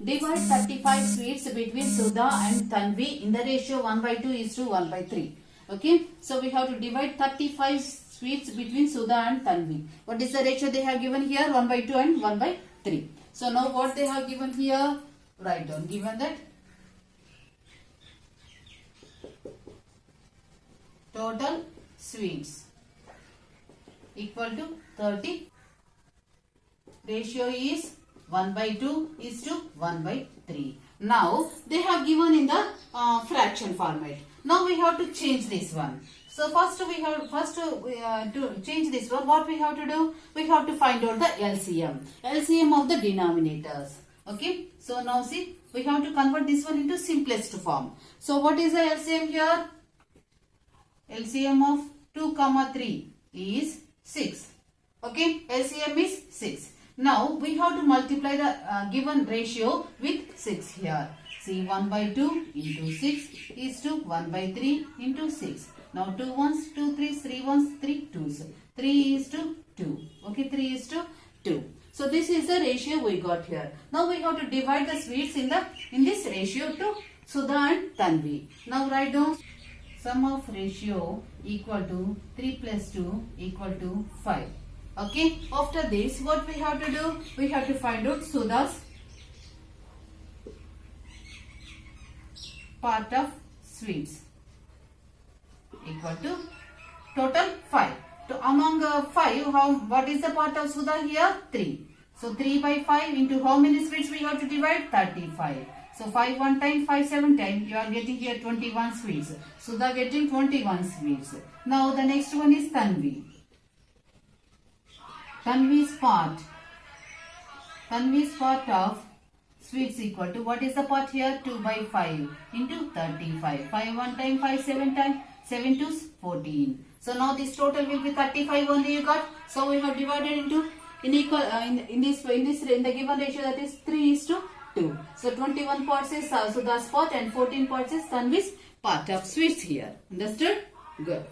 divide 35 sweets between Sudha and Tanvi in the ratio 1/2:1/3. Okay, so we have to divide 35 sweets between Sudha and Tanvi. What is the ratio they have given here? 1/2 and 1/3. So now what they have given here? Write down. Given that total sweets equal to 30. Ratio is 1/2:1/3. Now they have given in the fraction format. Now we have to change this one. So first to change this one, what we have to do? We have to find out the LCM. LCM of the denominators. Okay. So now see, we have to convert this one into simplest form. So what is the LCM here? LCM of 2, 3 is 6. Okay. LCM is 6. Now we have to multiply the given ratio with 6 here. See, 1/2 into 6 is to 1/3 into 6. Now 2 ones, 2 threes, 3 ones, 3 twos. 3 is to 2. Okay, 3 is to 2. So this is the ratio we got here. Now we have to divide the sweets in this ratio to Sudha and Tanvi. Now write down sum of ratio equal to 3 plus 2 equal to 5. Okay, after this what we have to do? We have to find out Sudha's part of sweets equal to total 5. So among 5, what is the part of Sudha here? 3. So 3/5 into how many sweets we have to divide? 35. So 5 1 time, 5 7 time. You are getting here 21 sweets. Sudha getting 21 sweets. Now the next one is Tanvi. Tanvi's part of sweets equal to, what is the part here? 2/5 into 35. 5 1 time, 5 7 time, 7 2s 14. So now this total will be 35 only you got. So we have divided into in the given ratio, that is 3:2. So 21 parts is Sudha's part and 14 parts is Tanvi's part of sweets here. Understood? Good.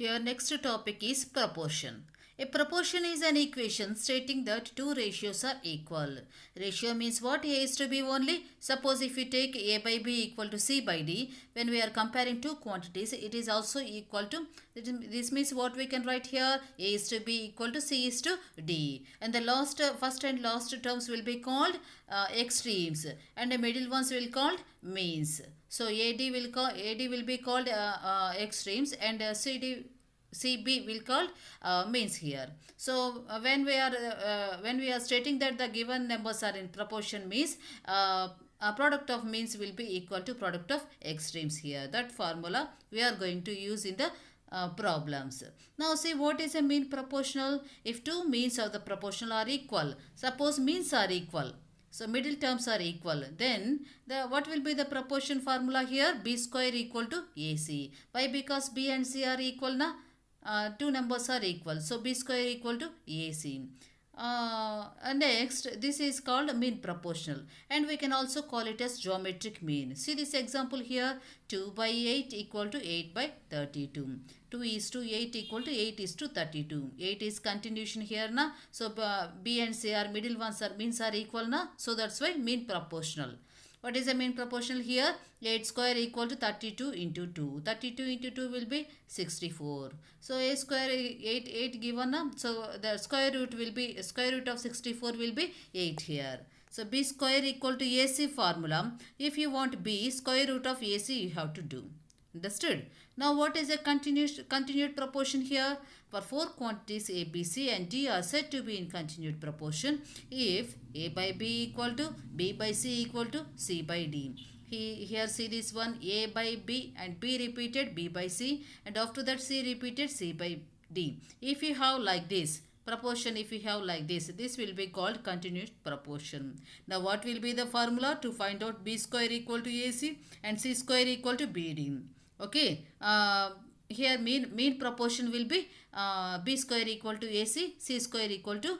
Here next topic is proportion. A proportion is an equation stating that two ratios are equal. Ratio means what? A is to B only. Suppose if you take A by B equal to C by D, when we are comparing two quantities, it is also equal to, this means what we can write here? A is to B equal to C is to D. And the first and last terms will be called extremes, and the middle ones will be called means. So AD will be called extremes, and CB will called means here. So when we are stating that the given numbers are in proportion means a product of means will be equal to product of extremes here. That formula we are going to use in the problems. Now see, what is a mean proportional? If two means of the proportional are equal, suppose means are equal, so middle terms are equal, then what will be the proportion formula here? B square equal to AC. Why? Because B and C are equal na. Two numbers are equal, so B square equal to AC. Next, this is called mean proportional, and we can also call it as geometric mean. See this example here, 2/8 equal to 8/32. 2:8 equal to 8:32. 8 is continuation here na, so B and C are middle ones are means are equal na, so that's why mean proportional. What is the mean proportional here? 8 square equal to 32 into 2. 32 into 2 will be 64. So a square 8 given up. So the square root of 64 will be 8 here. So B square equal to AC formula. If you want B, square root of AC you have to do. Understood? Now what is a continued proportion here? For four quantities A, B, C and D are said to be in continued proportion if A by B equal to B by C equal to C by D. Here see this one, A by B and B repeated B by C, and after that C repeated C by D. If you have like this proportion, this will be called continued proportion. Now what will be the formula to find out B square equal to AC and C square equal to BD? Okay, here mean proportion will be B square equal to AC, C square equal to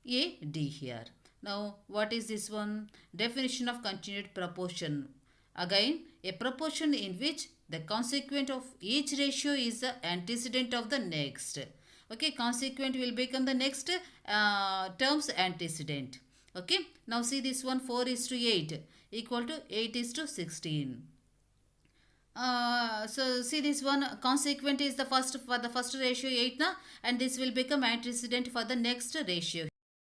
AD here. Now what is this one? Definition of continued proportion. Again, a proportion in which the consequent of each ratio is the antecedent of the next. Okay, consequent will become the next term's antecedent. Okay, now see this one, 4 is to 8 equal to 8 is to 16. So see this one, consequent is the first for the first ratio 8 na, and this will become antecedent for the next ratio.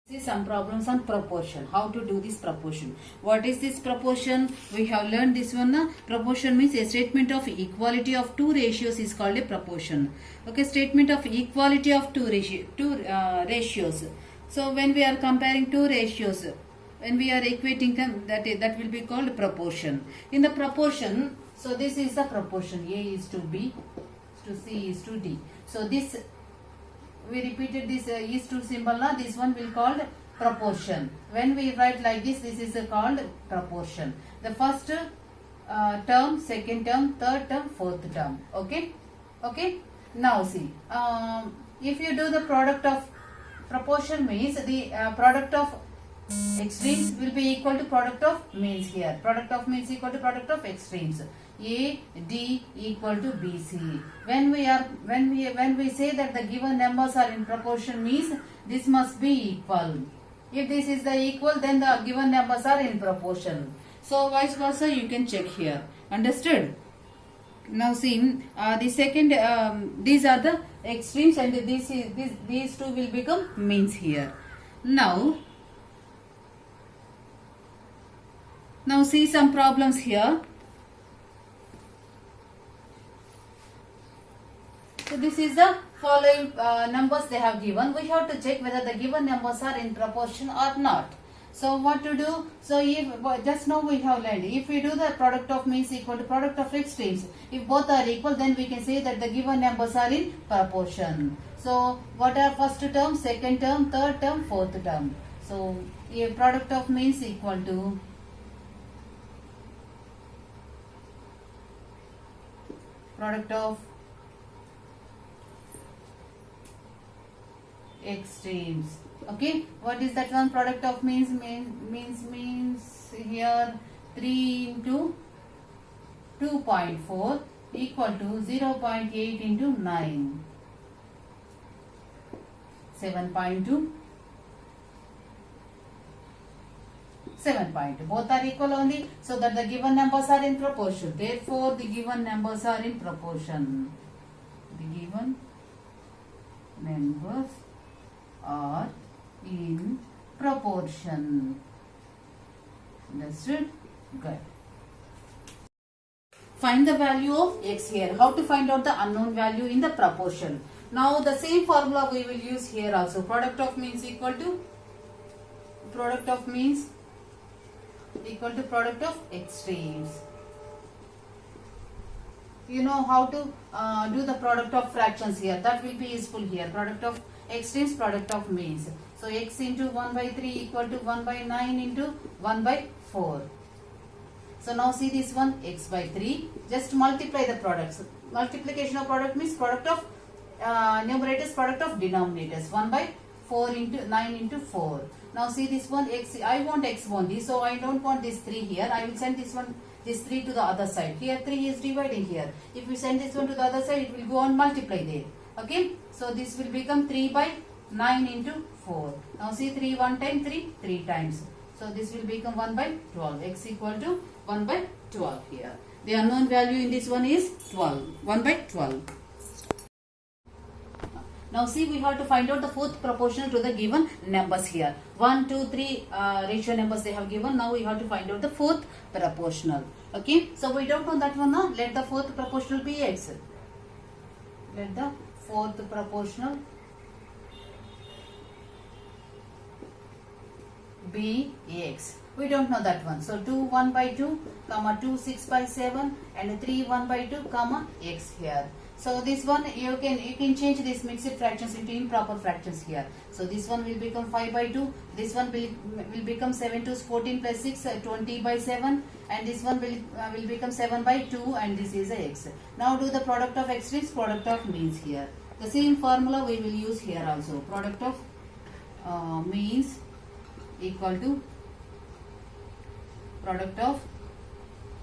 See some problems on proportion. How to do this proportion? What is this proportion? We have learned this one. Na? Proportion means a statement of equality of two ratios is called a proportion. Okay, statement of equality of two ratios. So when we are comparing two ratios, when we are equating them, that will be called proportion. In the proportion, so this is the proportion. A is to B, to C is to D. So this, we repeated this is to symbol na, this one will called proportion. When we write like this is called proportion. The first term, second term, third term, fourth term. Okay, okay. Now see, if you do the product of proportion means the product of extremes will be equal to product of means here. Product of means equal to product of extremes. A D equal to BC. When we say that the given numbers are in proportion means this must be equal. If this is the equal, then the given numbers are in proportion. So vice versa, you can check here. Understood? Now see, the second, these are the extremes, and these two will become means here. Now see some problems here. So this is the following numbers they have given. We have to check whether the given numbers are in proportion or not. So what to do? So if just now we have learned, if we do the product of means equal to product of extremes, if both are equal, then we can say that the given numbers are in proportion. So what are first term, second term, third term, fourth term? So a product of means equal to product of extremes. Okay, what is that one? Product of means here 3 into 2.4 equal to 0.8 into 9, 7.2, 7.2. Both are equal only, so that the given numbers are in proportion. Therefore, the given numbers are in proportion. The given numbers are in proportion. Understood? Good. Find the value of x here. How to find out the unknown value in the proportion? Now the same formula we will use here also. Product of means equal to product of means equal to product of extremes. You know how to do the product of fractions here. That will be useful here. Product of extremes, product of means. So x into 1 by 3 equal to 1 by 9 into 1 by 4. So now see this one, x by 3. Just multiply the products. Multiplication of product means product of numerators, product of denominators. 1 by 4 into 9 into 4. Now see this one, x. I want x only, so I don't want this 3 here. I will send this one, this 3 to the other side. Here 3 is dividing here. If we send this one to the other side, it will go on multiply there. Okay, so this will become 3 by 9 into 4. Now see 3 one time, 3 times. So this will become 1 by 12. X equal to 1 by 12 here. The unknown value in this one is 12. 1 by 12. Now see, we have to find out the fourth proportional to the given numbers here. 1, 2, 3 ratio numbers they have given. Now we have to find out the fourth proportional. Okay, so we don't know that one now. Let the fourth proportional be x. Let the fourth proportional be x. We don't know that one. So 2 1 by 2, comma 2 6 by 7, and 3 1 by 2, comma x here. So this one you can change these mixed fractions into improper fractions here. So this one will become 5 by 2. This one will become 7 to 14 plus 6, 20 by 7, and this one will become 7 by 2, and this is a x. Now do the product of extremes, product of means here. The same formula we will use here also. Product of means equal to product of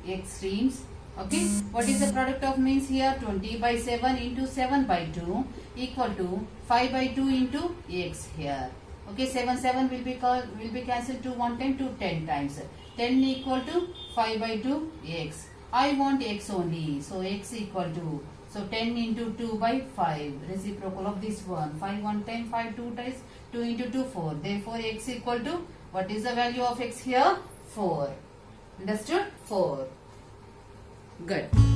extremes. Okay, what is the product of means here? 20 by 7 into 7 by 2 equal to 5 by 2 into x here. Okay, 7 will be cancelled to 1 time to 10 times. 10 equal to 5 by 2 x. I want x only, so x equal to, so 10 into 2 by 5, reciprocal of this one. 5 1 time, 5 2 times, 2 into 2 4. Therefore x equal to, what is the value of x here? 4. Understood? 4. Good.